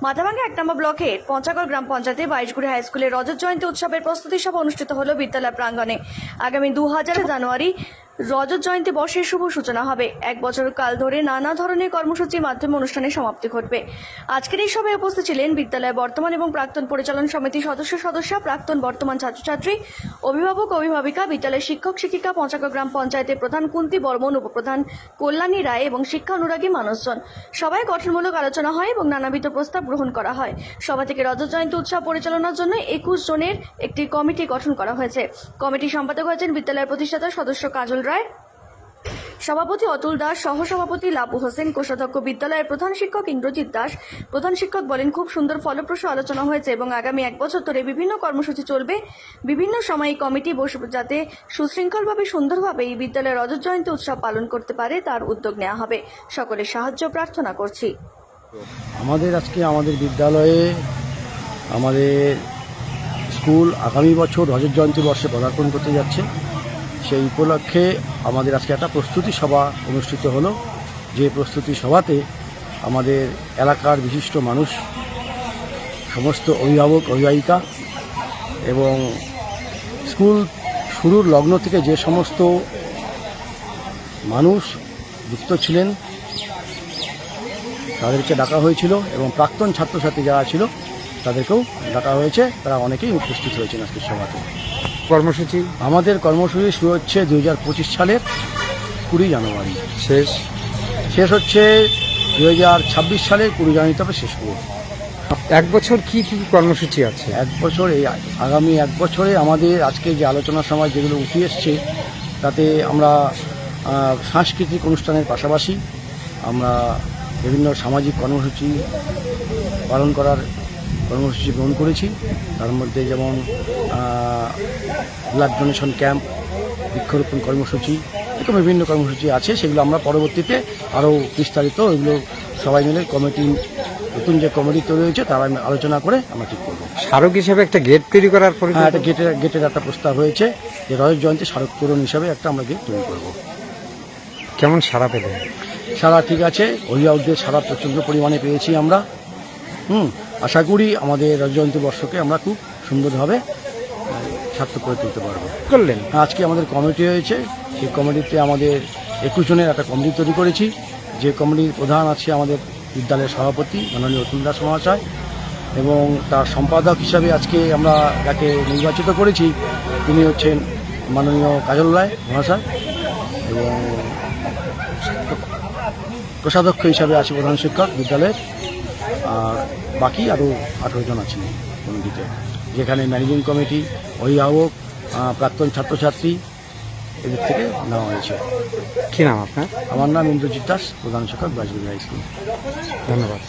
মাথাভাঙ্গা 1 নম্বর ব্লকের পঞ্চাগড় গ্রাম পঞ্চায়েতে 22গুড়ি হাই স্কুলের রজত জয়ন্তী উৎসবের প্রস্তুতি সভা অনুষ্ঠিত হলো বিদ্যালয় প্রাঙ্গণে। আগামী 2000 জানুয়ারি রজত জয়ন্তী বর্ষের শুভ সূচনা হবে। এক বছর কাল ধরে নানা ধরনের কর্মসূচির মাধ্যমে অনুষ্ঠানের সমাপ্তি ঘটবে। আজকের এই সভায় উপস্থিত ছিলেন বিদ্যালয়ের বর্তমান এবং প্রাক্তন পরিচালন সমিতির সদস্য, প্রাক্তন বর্তমান ছাত্রছাত্রী, অভিভাবক অভিভাবিকা, বিদ্যালয়ের শিক্ষক শিক্ষিকা, পঞ্চাগড় গ্রাম পঞ্চায়েতের প্রধান কুন্তি বর্মন, উপপ্রধান কল্যাণী রায় এবং শিক্ষা অনুরাগী মানুষজন। সভায় গঠনমূলক আলোচনা হয় এবং নানাবিধ প্রস্তাব গ্রহণ করা হয়। সভা থেকে রজত জয়ন্তী উৎসব পরিচালনার জন্য 21 জনের একটি কমিটি গঠন করা হয়েছে। কমিটির সম্পাদক হয়েছেন বিদ্যালয়ের প্রতিষ্ঠাতা সদস্য কাজল রায়, সভাপতি অতুল দাস, সহসভাপতি লাবু হোসেন, কোষাধ্যক্ষ বিদ্যালয়ের প্রধান শিক্ষক ইন্দ্রজিৎ দাস। প্রধান শিক্ষক বলেন, খুব সুন্দর ফলপ্রসূ আলোচনা হয়েছে এবং আগামী 1 বছর ধরে বিভিন্ন কর্মসূচি চলবে। বিভিন্ন সময় এই কমিটি বসবে যাতে সুশৃঙ্খলভাবে সুন্দরভাবে এই বিদ্যালয়ের রজত জয়ন্তী উৎসব পালন করতে পারে তার উদ্যোগ নেওয়া হবে। সকলের সাহায্য প্রার্থনা করছি। আমাদের বিদ্যালয়ে আমাদের স্কুল আগামী বছর রজত জয়ন্তী বর্ষে পদার্পণ করতে যাচ্ছে। সেই উপলক্ষে আমাদের আজকে একটা প্রস্তুতি সভা অনুষ্ঠিত হলো। যে প্রস্তুতি সভাতে আমাদের এলাকার বিশিষ্ট মানুষ, সমস্ত অভিভাবক অভিভাবিকা এবং স্কুল শুরুর লগ্ন থেকে যে সমস্ত মানুষ যুক্ত ছিলেন তাদেরকে ডাকা হয়েছিল এবং প্রাক্তন ছাত্রছাত্রী যারা ছিল তাদেরকেও ডাকা হয়েছে। তারা অনেকেই উপস্থিত হয়েছেন আজকের সভাতে। আমাদের কর্মসূচি শুরু হচ্ছে 2025 সালের 20 জানুয়ারি, শেষ হচ্ছে 2026 সালের 20 জানুয়ারি, তবে শেষ করব। 1 বছর কি কি কর্মসূচি আছে? 1 বছর আগামী 1 বছরে আমাদের আজকে যে আলোচনার সময় যেগুলো উঠে এসছে তাতে আমরা সাংস্কৃতিক অনুষ্ঠানের পাশাপাশি আমরা বিভিন্ন সামাজিক কর্মসূচি পালন করার কর্মসূচি গ্রহণ করেছি। তার মধ্যে যেমন ব্লাড ডোনেশন ক্যাম্প, বৃক্ষরোপণ কর্মসূচি, এরকম বিভিন্ন কর্মসূচি আছে। সেগুলো আমরা পরবর্তীতে আরও বিস্তারিত এগুলো সবাই মিলে নতুন যে কমিটি তৈরি হয়েছে তারা আলোচনা করে আমরা ঠিক করবো। স্মারক হিসেবে একটা গেট তৈরি করার পরে একটা গেটের একটা প্রস্তাব হয়েছে যে রজত জয়ন্তী স্মারক তরুণ হিসাবে আমরা গেট তৈরি করব। কেমন সাড়া পেলেন? সাড়া ঠিক আছে, অভিভাবকদের সাড়া প্রচণ্ড পরিমাণে পেয়েছি আমরা। আশা করি আমাদের রজত জয়ন্তী বর্ষকে আমরা খুব সুন্দরভাবে সার্থক করে তুলতে পারবো। আজকে আমাদের কমিটি হয়েছে, সেই কমিটিতে আমাদের 21 জনের একটা কমিটি তৈরি করেছি। যে কমিটির প্রধান আছে আমাদের বিদ্যালয়ের সভাপতি মাননীয় অতুল দাস মহাশয়, এবং তার সম্পাদক হিসাবে আজকে আমরা যাকে নির্বাচিত করেছি তিনি হচ্ছেন মাননীয় কাজল রায় মহাশয়, এবং কোষাধ্যক্ষ হিসাবে আছে প্রধান শিক্ষক বিদ্যালয়ের। আর বাকি আরও 18 জন আছেন কমিটিতে, যেখানে ম্যানেজিং কমিটি, অভিভাবক, প্রাক্তন ছাত্রছাত্রী এদের থেকে নেওয়া হয়েছে। কী নাম আপনার? আমার নাম ইন্দ্রজিৎ দাস, প্রধান শিক্ষক 22গুড়ি হাই স্কুল। ধন্যবাদ।